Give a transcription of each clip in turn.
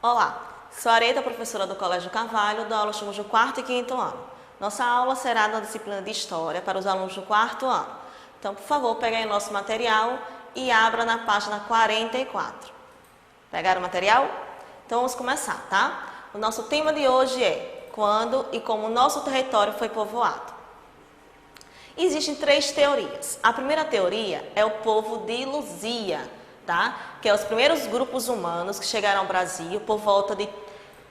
Olá, sou a Areta, professora do Colégio Carvalho, dou aulas do quarto e quinto ano. Nossa aula será da disciplina de História para os alunos do quarto ano. Então, por favor, pegue aí nosso material e abra na página 44. Pegaram o material? Então, vamos começar, tá? O nosso tema de hoje é quando e como o nosso território foi povoado. Existem três teorias. A primeira teoria é o povo de Luzia, tá? Que é os primeiros grupos humanos que chegaram ao Brasil por volta de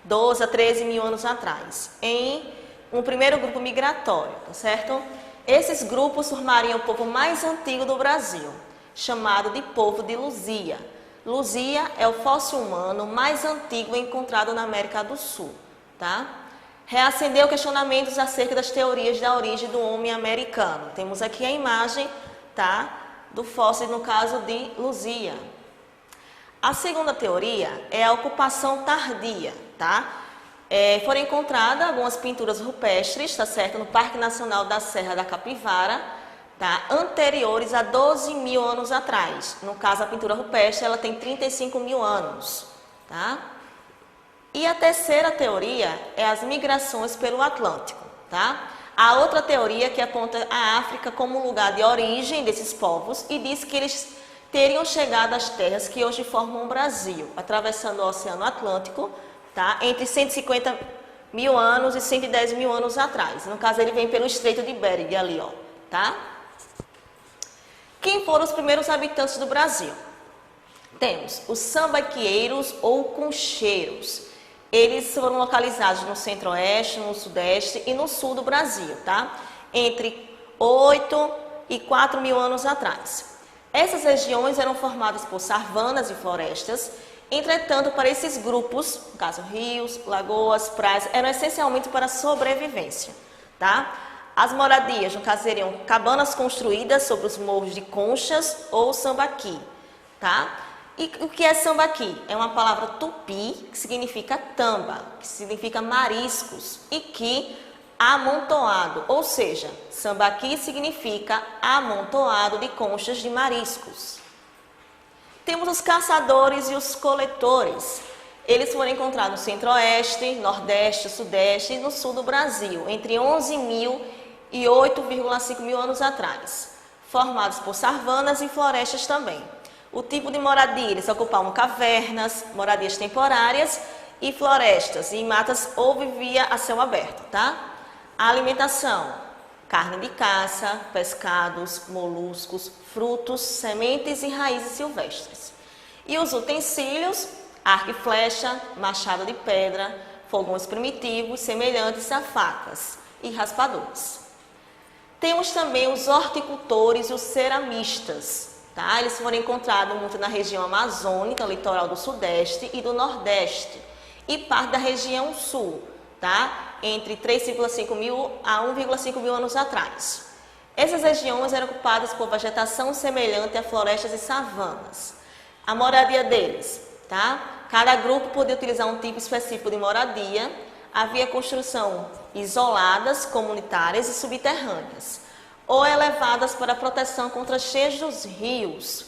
12 a 13 mil anos atrás, em um primeiro grupo migratório, tá certo? Esses grupos formariam o povo mais antigo do Brasil, chamado de povo de Luzia. Luzia é o fóssil humano mais antigo encontrado na América do Sul, tá? Reacendeu questionamentos acerca das teorias da origem do homem americano. Temos aqui a imagem, tá, do fóssil, no caso de Luzia. A segunda teoria é a ocupação tardia, tá? Foram encontradas algumas pinturas rupestres, tá certo, no Parque Nacional da Serra da Capivara, tá, anteriores a 12 mil anos atrás. No caso, a pintura rupestre, ela tem 35 mil anos, tá? E a terceira teoria é as migrações pelo Atlântico, tá? A outra teoria que aponta a África como lugar de origem desses povos e diz que eles teriam chegado às terras que hoje formam o Brasil, atravessando o Oceano Atlântico, tá? Entre 150 mil anos e 110 mil anos atrás. No caso, ele vem pelo Estreito de Bering ali, ó, tá? Quem foram os primeiros habitantes do Brasil? Temos os sambaqueiros ou concheiros. Eles foram localizados no centro-oeste, no sudeste e no sul do Brasil, tá? Entre 8 e 4 mil anos atrás. Essas regiões eram formadas por savanas e florestas. Entretanto, para esses grupos, no caso rios, lagoas, praias, eram essencialmente para sobrevivência, tá? As moradias, no caso, seriam cabanas construídas sobre os morros de conchas ou sambaqui, tá? E o que é sambaqui? É uma palavra tupi que significa tamba, que significa mariscos e que amontoado, ou seja, sambaqui significa amontoado de conchas de mariscos. Temos os caçadores e os coletores. Eles foram encontrados no centro-oeste, nordeste, sudeste e no sul do Brasil, entre 11 mil e 8,5 mil anos atrás, formados por savanas e florestas também. O tipo de moradia, eles ocupavam cavernas, moradias temporárias e florestas e matas ou vivia a céu aberto, tá? A alimentação, carne de caça, pescados, moluscos, frutos, sementes e raízes silvestres. E os utensílios, arco e flecha, machado de pedra, fogões primitivos semelhantes a facas e raspadores. Temos também os horticultores e os ceramistas. Tá? Eles foram encontrados muito na região amazônica, litoral do sudeste e do nordeste, e parte da região sul, tá? Entre 3,5 mil a 1,5 mil anos atrás. Essas regiões eram ocupadas por vegetação semelhante a florestas e savanas. A moradia deles, tá? Cada grupo podia utilizar um tipo específico de moradia. Havia construção isoladas, comunitárias e subterrâneas, ou elevadas para proteção contra cheias dos rios.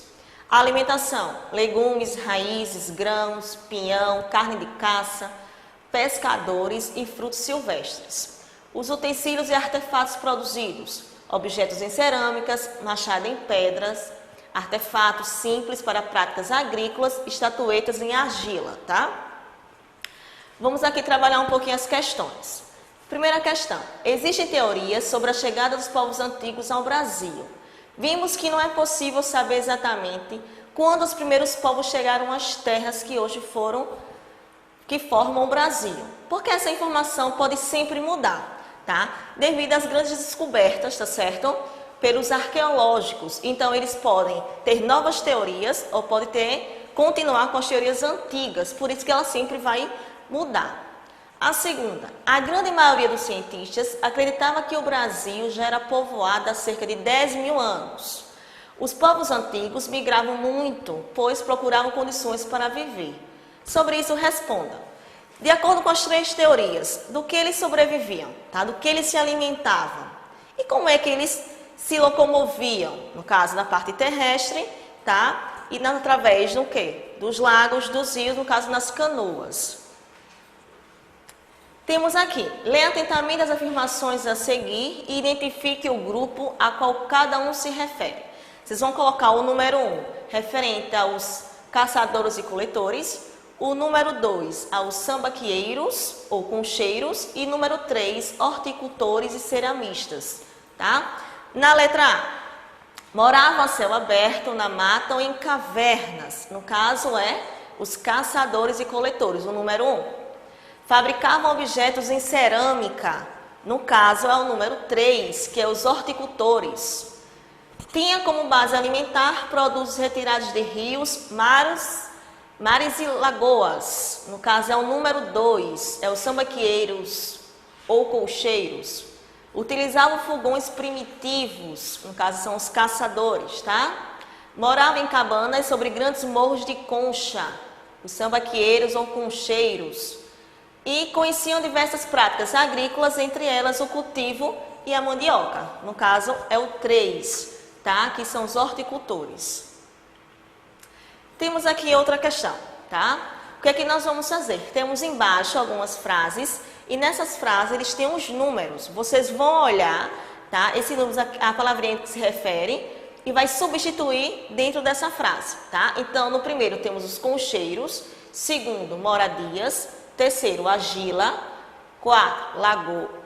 A alimentação, legumes, raízes, grãos, pinhão, carne de caça, pescadores e frutos silvestres. Os utensílios e artefatos produzidos, objetos em cerâmicas, machado em pedras, artefatos simples para práticas agrícolas, estatuetas em argila, tá? Vamos aqui trabalhar um pouquinho as questões. Primeira questão, existem teorias sobre a chegada dos povos antigos ao Brasil. Vimos que não é possível saber exatamente quando os primeiros povos chegaram às terras que hoje formam o Brasil, porque essa informação pode sempre mudar, tá? Devido às grandes descobertas, tá certo? Pelos arqueológicos. Então, eles podem ter novas teorias ou podem continuar com as teorias antigas, por isso que ela sempre vai mudar. A segunda, a grande maioria dos cientistas acreditava que o Brasil já era povoado há cerca de 10 mil anos. Os povos antigos migravam muito, pois procuravam condições para viver. Sobre isso, responda. De acordo com as três teorias, do que eles sobreviviam, tá? Do que eles se alimentavam e como é que eles se locomoviam, no caso da parte terrestre, tá? E através do quê? Dos lagos, dos rios, no caso nas canoas. Temos aqui, leia atentamente as afirmações a seguir e identifique o grupo a qual cada um se refere. Vocês vão colocar o número 1, referente aos caçadores e coletores, o número 2, aos sambaqueiros ou concheiros, e número 3, horticultores e ceramistas, tá? Na letra A, moravam a céu aberto, na mata ou em cavernas, no caso é os caçadores e coletores, o número 1. Fabricavam objetos em cerâmica, no caso é o número 3, que é os horticultores. Tinha como base alimentar produtos retirados de rios, mares e lagoas, no caso é o número 2, é os sambaqueiros ou colcheiros. Utilizavam fogões primitivos, no caso são os caçadores, tá? Moravam em cabanas sobre grandes morros de concha, os sambaqueiros ou concheiros. E conheciam diversas práticas agrícolas, entre elas o cultivo e a mandioca. No caso, é o 3, tá? Que são os horticultores. Temos aqui outra questão, tá? O que é que nós vamos fazer? Temos embaixo algumas frases e nessas frases eles têm os números. Vocês vão olhar, tá? Esse número, a palavrinha que se refere e vai substituir dentro dessa frase, tá? Então, no primeiro temos os concheiros, segundo, moradias, terceiro, agila, quarto,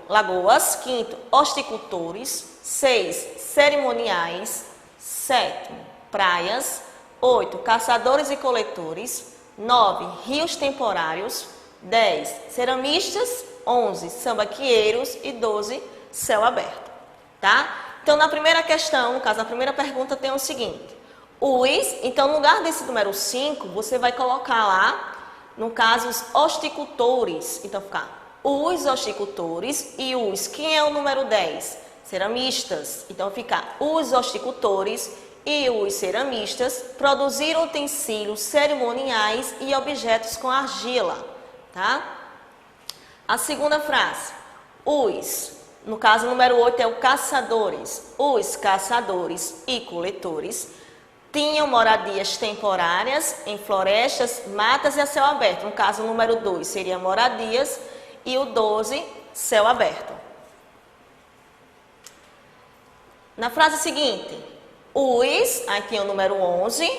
lagoas, quinto, horticultores, 6, cerimoniais, sétimo, praias, 8, caçadores e coletores, 9, rios temporários, 10, ceramistas, 11, sambaqueiros e 12, céu aberto, tá? Então, na primeira questão, no caso, na primeira pergunta tem o seguinte, então, no lugar desse número 5, você vai colocar lá, no caso, os horticultores. Então, fica os horticultores e os. Quem é o número 10? Ceramistas. Então, fica os horticultores e os ceramistas produziram utensílios cerimoniais e objetos com argila. Tá? A segunda frase. No caso, o número 8 é o caçadores. Os caçadores e coletores tinham moradias temporárias em florestas, matas e a céu aberto. No caso, o número 2 seria moradias e o 12, céu aberto. Na frase seguinte, aí tem o número 11,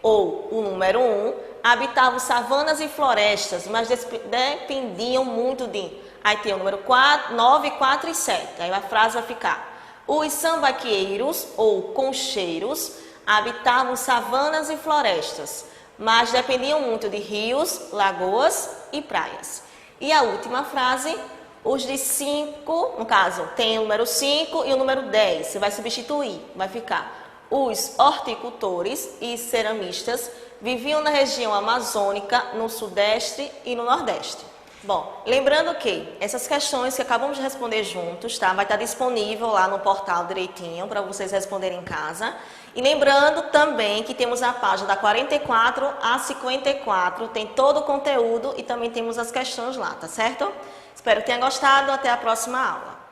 ou o número 1, habitavam savanas e florestas, mas dependiam muito de... Aí tem o número 4, 9, 4 e 7. Aí a frase vai ficar, os sambaqueiros ou concheiros habitavam savanas e florestas, mas dependiam muito de rios, lagoas e praias. E a última frase, os de 5, no caso, tem o número 5 e o número 10. Você vai substituir, vai ficar. Os horticultores e ceramistas viviam na região amazônica, no sudeste e no nordeste. Bom, lembrando que essas questões que acabamos de responder juntos, tá? Vai estar disponível lá no portal direitinho para vocês responderem em casa. E lembrando também que temos a página da 44 a 54, tem todo o conteúdo e também temos as questões lá, tá certo? Espero que tenha gostado, até a próxima aula.